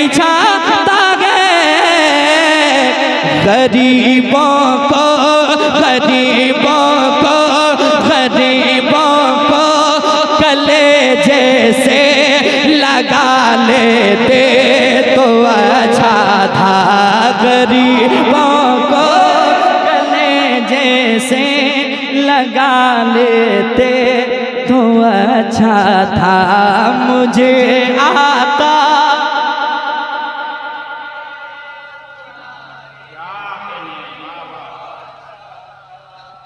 बिछाता है, गरीबों को कलेजे से लगा लेते तो अच्छा था। गरीबों को कलेजे से लगा लेते तो अच्छा था। मुझे आता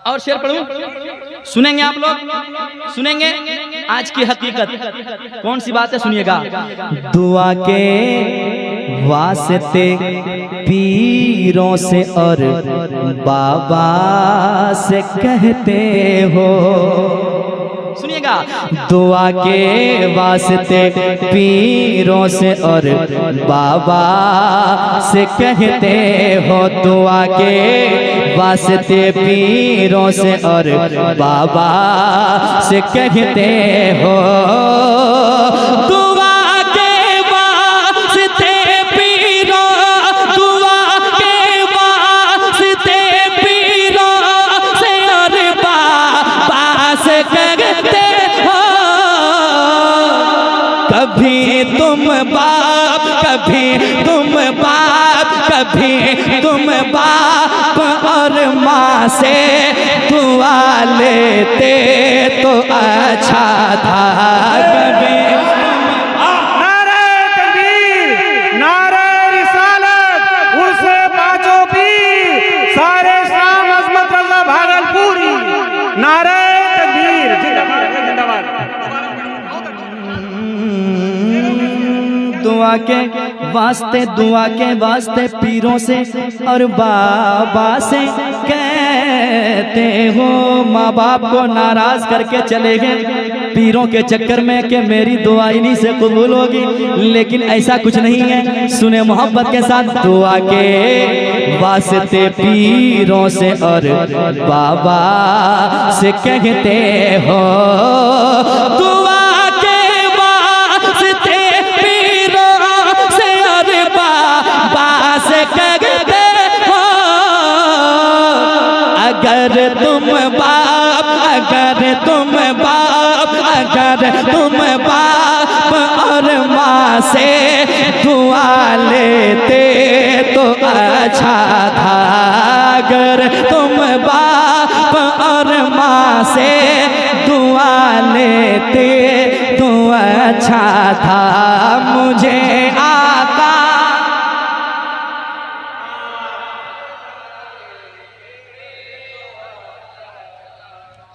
और शेर पढ़ूं, सुनेंगे आप लोग, सुनेंगे आज की हकीकत कौन सी बात है, सुनिएगा। दुआ के वास्ते पीरों से और बाबा से कहते हो, सुनिएगा। दुआ के वास्ते पीरों से और बाबा से कहते हो, दुआ के वास्ते पीरों से और बाबा से कहते हो। दुआ के वास्ते पीरों, दुआ के वास्ते पीरों से और बाबा से कहते हो। कभी तुम बाप, कभी तुम बाप, कभी तुम बाप और माँ से दुआ लेते तो अच्छा था। कभी नारे तकबीर, नारे रिसालत, उर्से पांचों पीर, सारे शाम अजमत रजा भागलपुरी। नारे तकबीर, जिंदाबाद जिंदाबाद। दुआ के वास्ते पीरों से और बाबा से कहते हो। माँ बाप को नाराज करके चले गए पीरों के चक्कर में कि मेरी दुआ इन्हीं से कबूल होगी, लेकिन ऐसा कुछ नहीं है। सुने मोहब्बत के साथ, दुआ के वास्ते पीरों से और बाबा से कहते हो। दुआ अगर तुम बाप, अगर तुम बाप, अगर तुम बाप और माँ से दुआ लेते तो अच्छा था। अगर तुम बाप और माँ से दुआ लेते तो अच्छा था। मुझे आका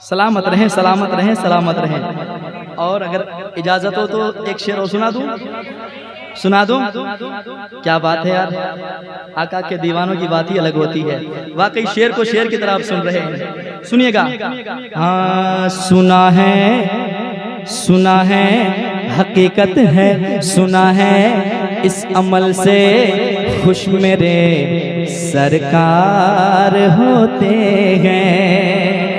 सलामत रहें, सलामत रहें, सलामत रहें। और अगर इजाजत हो तो एक शेर और सुना दूं, सुना दूं। क्या बात है यार, आका के दीवानों की बात ही अलग होती है। वाकई शेर को शेर की तरह आप सुन रहे हैं, सुनिएगा। हाँ सुना है हकीकत है, सुना है इस अमल से खुश मेरे सरकार होते हैं।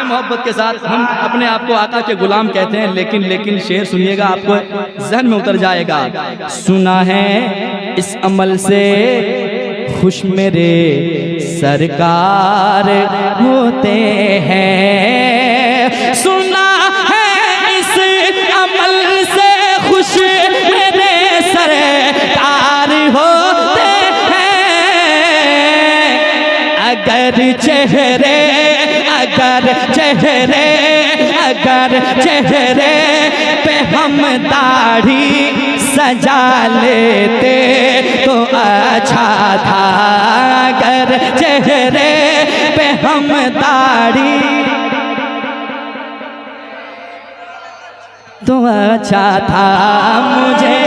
मोहब्बत के साथ हम अपने आप को आका के गुलाम कहते हैं, लेकिन शेर सुनिएगा, आपको जहन में उतर जाएगा। सुना है इस अमल से खुश मेरे सरकार होते हैं। सुना है इस अमल से खुश मेरे सरकार होते हैं। अगर चेहरे पे हम दाढ़ी सजा लेते तो अच्छा था। अगर चेहरे पे हम दाढ़ी तो अच्छा था। मुझे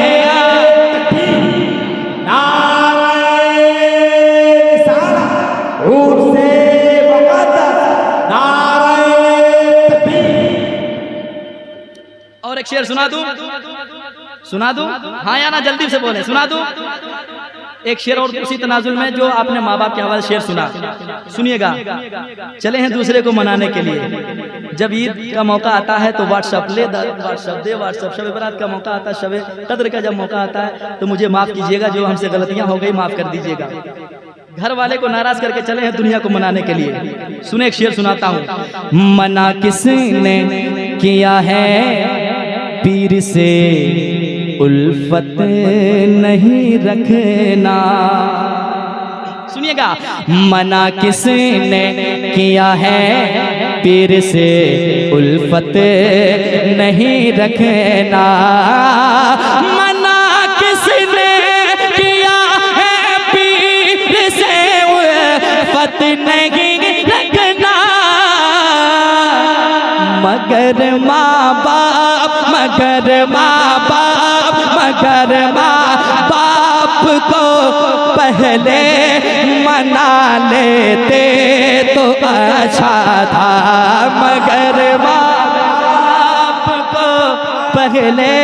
और एक शेर सुना दूं, हाँ या ना, जल्दी से बोले, सुना दूं। एक शेर और उसी तनाजुल में जो आपने माँ बाप के हवाले शेर सुना, सुनिएगा। चले हैं दूसरे को मनाने के लिए, जब ईद का मौका आता है तो व्हाट्सअप ले व्हाट्सअप दे व्हाट्सअप, शब बरात का मौका आता है, शब कद्र का जब मौका आता है तो मुझे माफ कीजिएगा, जो हमसे गलतियां हो गई माफ कर दीजिएगा। घर वाले को नाराज करके चले हैं दुनिया को मनाने के लिए। सुने एक शेर सुनाता हूँ। मना किसने किया है पीर से उल्फत नहीं रखना, सुनिएगा। मना किसने किया है पीर से उल्फत नहीं रखना, मना किसने किया है पीर से उल्फत नहीं रखना, मगर माँ बाप को पहले मना लेते तो अच्छा था, मगर माँ बाप को पहले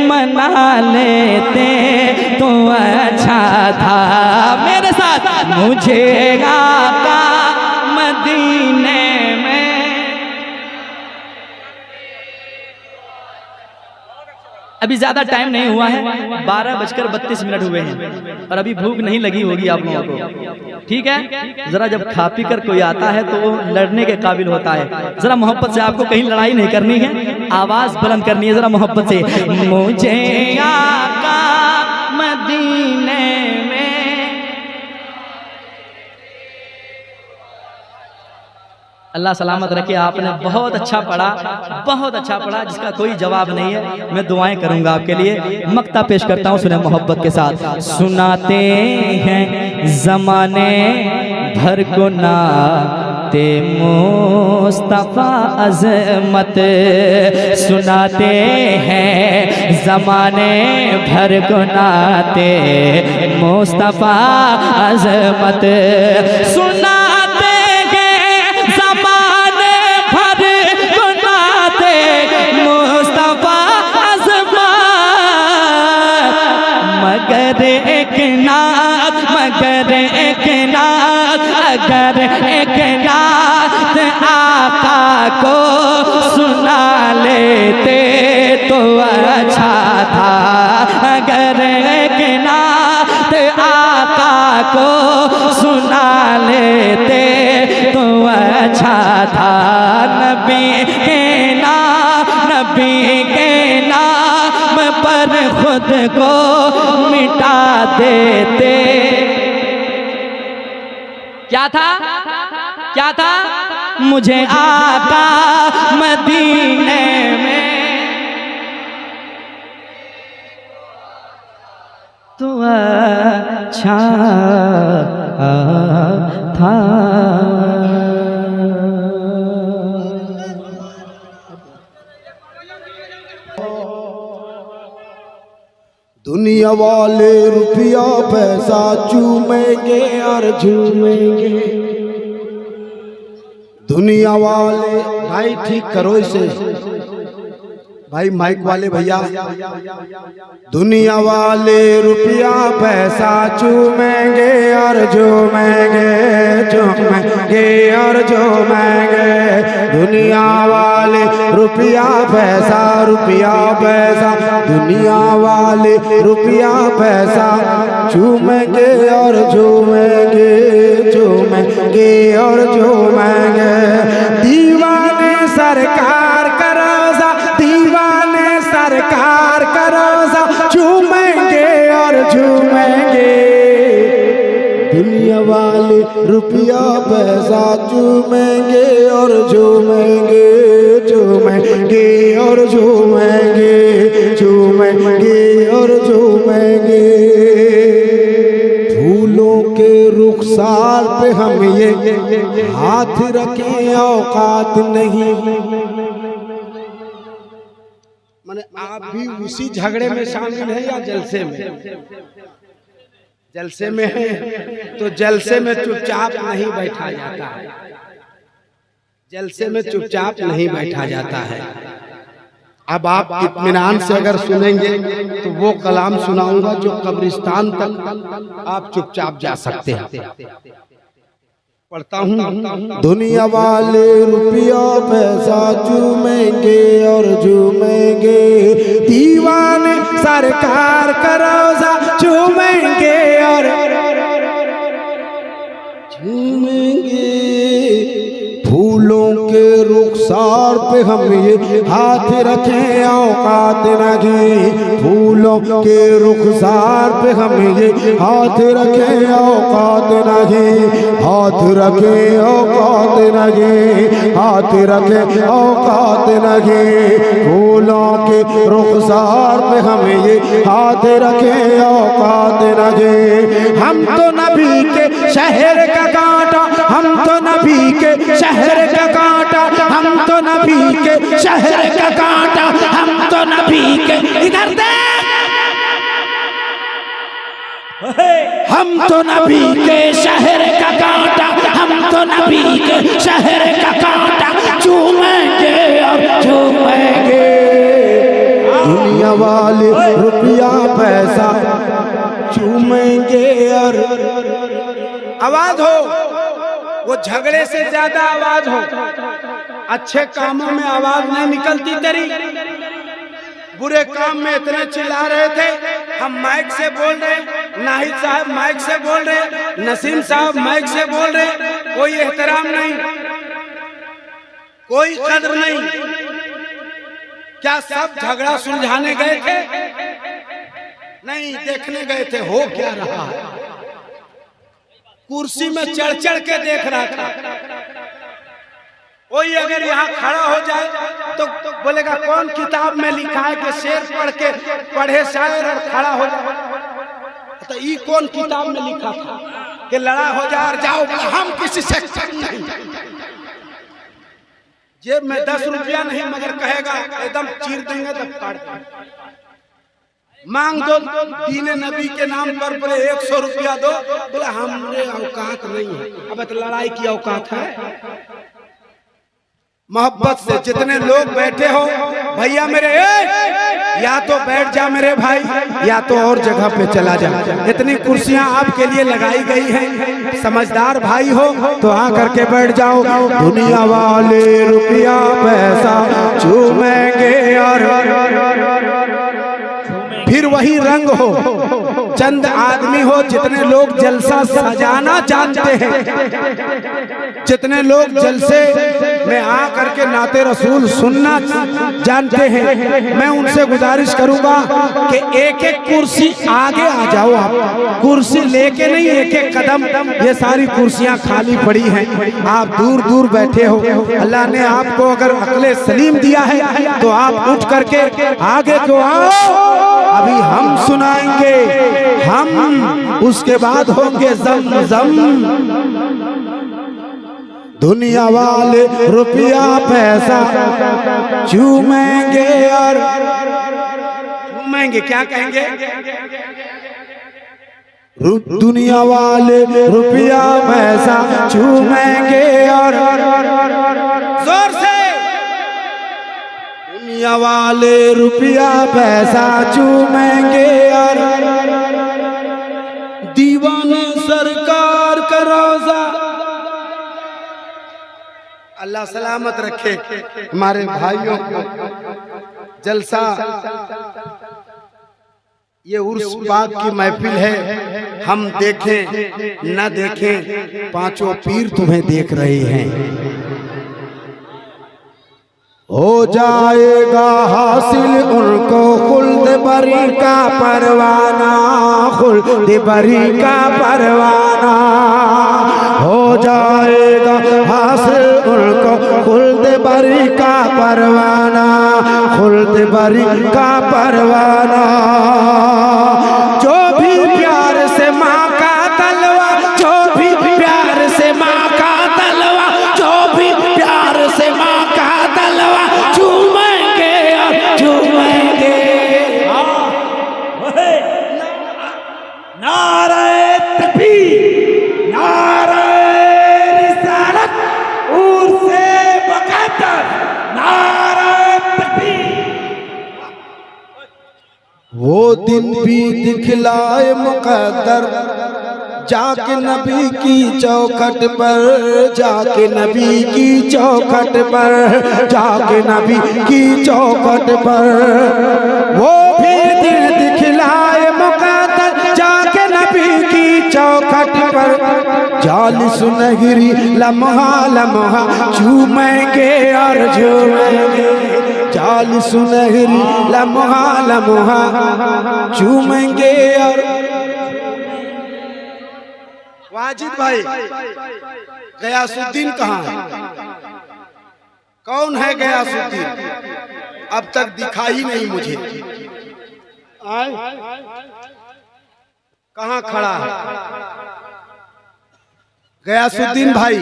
मना लेते तो अच्छा था। मेरे साथ मुझे आका मदीने में, अभी ज्यादा टाइम नहीं हुआ है, 12:32 हुए हैं और अभी भूख नहीं लगी होगी आप लोगों को, ठीक है। जरा जब खा पी कर कोई आता है तो वो लड़ने के काबिल होता है। जरा मोहब्बत से, आपको कहीं लड़ाई नहीं करनी है, आवाज बुलंद करनी है जरा मोहब्बत से। मुझे आका मदीने में, अल्लाह सलामत रखे। आपने बहुत अच्छा पढ़ा, बहुत अच्छा पढ़ा, जिसका कोई जवाब नहीं है। मैं दुआएं करूंगा आपके लिए। मक्ता पेश करता हूँ, सुने मोहब्बत के साथ। सुनाते हैं जमाने भर को नाते मुस्तफा अज़मत, सुनाते हैं जमाने भर को नाते मुस्तफा अज़मत, सुना मगर एक नात आका को सुना लेते तो अच्छा था, अगर एक नात आका को सुना लेते तो अच्छा था। नबी के नाम पर खुद को मिटा देते। क्या था मुझे आका मदीने में तो अच्छा था। दुनिया वाले रुपया पैसा चूमेंगे और झूमेंगे, दुनिया वाले। भाई ठीक करो इसे, भाई माइक वाले भैया। दुनिया वाले रुपया पैसा चूमेंगे और झूमेंगे, झूमेंगे और झूमेंगे। दुनिया वाले रुपया पैसा दुनिया वाले रुपया पैसा चूमेंगे और झूमेंगे, झूमेंगे और झूमेंगे। दीवाने सरकार करो सा, दीवाने सरकार करो सा, झूमेंगे और झूमेंगे। दुनिया वाले रुपया पैसा चूमेंगे और झूमेंगे, झूमेंगे और झूमेंगे, झूमेंगे और झूमेंगे। फूलों के रुखसार पे हम ये हाथ रखें औकात नहीं। माने आप भी उसी झगड़े में शामिल है या जलसे में? जलसे में है तो जलसे में चुपचाप नहीं बैठा जाता है, जलसे में चुपचाप नहीं बैठा जाता है। अब आप इत्मीनान से अगर सुनेंगे तो वो कलाम सुनाऊंगा जो कब्रिस्तान तक आप चुपचाप जा सकते हैं। पढ़ता हूँ। दुनिया वाले रुपया पैसा झूमेंगे और झूमेंगे, दीवाने सरकार का रोजा झूमेंगे और झूमेंगे। फूलों के रुखसार पे हम ये हाथ रखें औकात नहीं, फूलों के रुखसार पे हम ये हाथ रखें औकात नहीं, हाथ रखें औकात नहीं, हाथ रखें औकात नहीं। फूलों के रुखसार पे हम ये हाथ रखें औकात नहीं। हम तो नबी के शहर का कांटा, हम तो नबी के शहर का कांटा, हम तो नबी के शहर का कांटा, हम तो नबी के इधर देख, हम तो नबी के शहर का कांटा, हम तो नबी के शहर का कांटा चूमेंगे और चूमेंगे। दुनिया वाले रुपया पैसा चूमेंगे और आवाज हो, वो झगड़े से ज्यादा आवाज हो। अच्छे कामों में आवाज नहीं निकलती तेरी, बुरे काम में इतने चिल्ला रहे थे। हम माइक से बोल रहे, नाहिद साहब माइक से बोल रहे, नसीम साहब माइक से बोल रहे, कोई एहतराम नहीं, कोई कदर नहीं। क्या सब झगड़ा सुलझाने गए थे? नहीं, देखने गए थे हो क्या रहा है। कुर्सी में चढ़ चढ़ के देख रहा था। कोई अगर यहाँ खड़ा हो जाए तो बोलेगा कौन किताब में लिखा है कि शेर पढ़ के पढ़े शायर और खड़ा हो जाए। तो ये कौन किताब में लिखा था कि लड़ा हो जाए और जाओ, हम किसी से नहीं। जेब में 10 रुपया नहीं मगर कहेगा एकदम चीर देंगे तो फाड़ देंगे। मांग दो दीने नबी के नाम पर, बोले 100 रुपया दो, बोले हमने औकात नहीं है। अब तो लड़ाई की औकात है। मोहब्बत से जितने लोग बैठे हो भैया मेरे, या तो बैठ जा मेरे भाई, या तो और जगह पे चला जा। इतनी कुर्सियां आपके लिए लगाई गई हैं, समझदार भाई हो तो आ करके बैठ जाओ। दुनिया वाले रुपया पैसा चूमेंगे और फिर वही रंग हो, चंद आदमी हो जितने लोग जलसा सजाना जानते हैं, जितने लोग जलसे में आ करके नाते रसूल सुनना जानते हैं। मैं उनसे गुजारिश करूंगा कि एक एक कुर्सी आगे आ जाओ। आप कुर्सी लेके नहीं, एक एक कदम, ये सारी कुर्सियां खाली पड़ी हैं, आप दूर दूर बैठे हो। अल्लाह ने आपको अगर अक्ले सलीम दिया है तो आप उठ करके आगे को आओ। अभी हम सुनाएंगे, हम उसके बाद होंगे जमजम। दुनिया वाले रुपया पैसा चूमेंगे और चूमेंगे, क्या कहेंगे? दुनिया वाले रुपया पैसा चूमेंगे और जोर से, दुनिया वाले रुपया पैसा चूमेंगे और दीवाने सरकार का रोजा। अल्लाह सलामत रखे हमारे भाइयों को। जलसा ये उर्स पाक की महफिल है, हम देखें न देखें, पांचों पीर तुम्हें देख रहे हैं। हो जाएगा हासिल उनको खुल्द बरी का परवाना, खुल्द बरी का परवाना। हो जाएगा हासिल उनको खुल्द बरी का परवाना, खुल्द बरी का परवाना। जो भी प्यार से माँ का तलवा, जो भी प्यार से माँ का तलवा, जो भी प्यार से माँ का तलवा झूमेंगे और झूमेंगे। नारे तकबीर, नारे रिसालत, उर्से मुक़द्दस, नारे तकबीर, दिन भी दिखलाए मुकद्दर जाके नबी की चौखट पर, जाके नबी की चौखट पर, जाके नबी की चौखट पर। वो भी दिन दिखलाए मुकद्दर जाके नबी की चौखट पर। जाली सुनहरी लम्हा लम्हा झूमेंगे और झूमेंगे, जाली सुनहरी लम्हा लम्हा झूमेंगे और। वाजिद भाई, गयासुद्दीन कहाँ है? कौन है गयासुद्दीन? अब तक दिखा ही नहीं मुझे। कहाँ खड़ा है गयासुद्दीन भाई?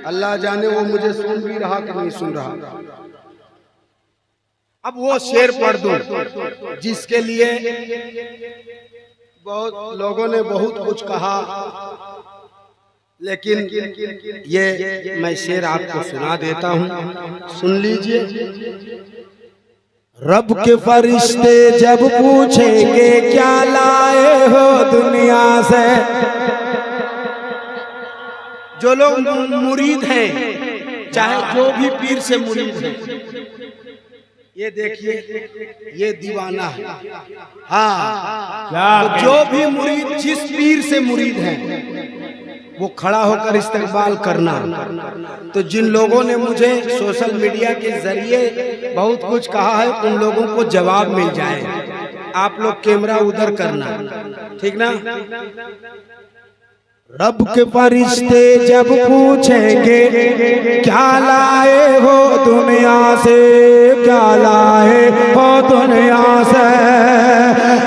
अल्लाह जाने वो मुझे सुन भी रहा कि नहीं सुन रहा। अब वो शेर पढ़ दूं जिसके लिए बहुत लोगों ने बहुत कुछ कहा, लेकिन ये मैं शेर आपको सुना देता हूँ, सुन लीजिए। रब के फरिश्ते जब पूछेंगे क्या लाए हो दुनिया से। जो लोग मुरीद हैं, चाहे जो भी पीर से मुरीद हैं, ये देखिए ये दीवाना है। हाँ, तो जो भी मुरीद जिस पीर से मुरीद है वो खड़ा होकर इस्तेमाल करना। तो जिन लोगों ने मुझे सोशल मीडिया के जरिए बहुत कुछ कहा है, उन लोगों को जवाब मिल जाए। आप लोग कैमरा उधर करना, ठीक ना? रब के फरिश्ते जब पूछेंगे क्या लाए हो दुनिया से, क्या लाए हो दुनिया से।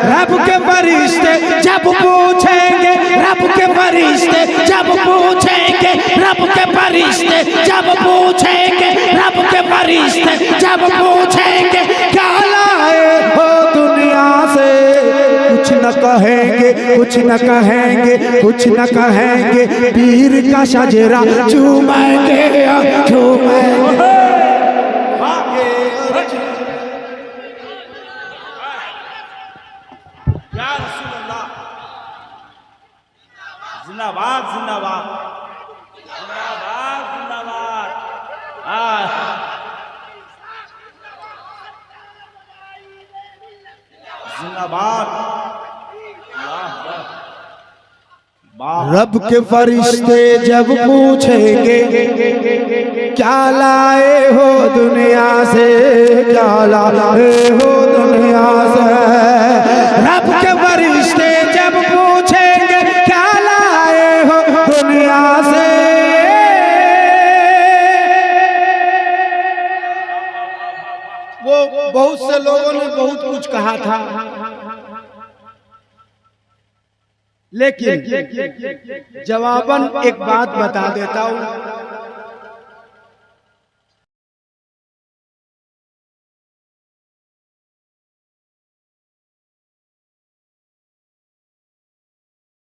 रब के फरिश्ते जब पूछेंगे, रब के फरिश्ते जब पूछेंगे, रब के फरिश्ते जब पूछेंगे, रब के फरिश्ते जब पूछेंगे क्या लाए हो दुनिया से। कुछ न कहेंगे, कुछ न कहेंगे, कुछ न कहेंगे, पीर का शजरा चूमेंगे चूमेंगे। या रसूल अल्लाह, जिंदाबाद जिंदाबाद जिंदाबाद जिंदाबाद। जिंदाबाद। रब के फरिश्ते जब पूछेंगे क्या लाए हो दुनिया से, क्या लाए हो दुनिया से। रब के फरिश्ते जब पूछेंगे क्या लाए हो दुनिया से। वो बहुत से लोगों ने बहुत कुछ कहा था, लेकिन जवाबन एक बात बता देता हूँ।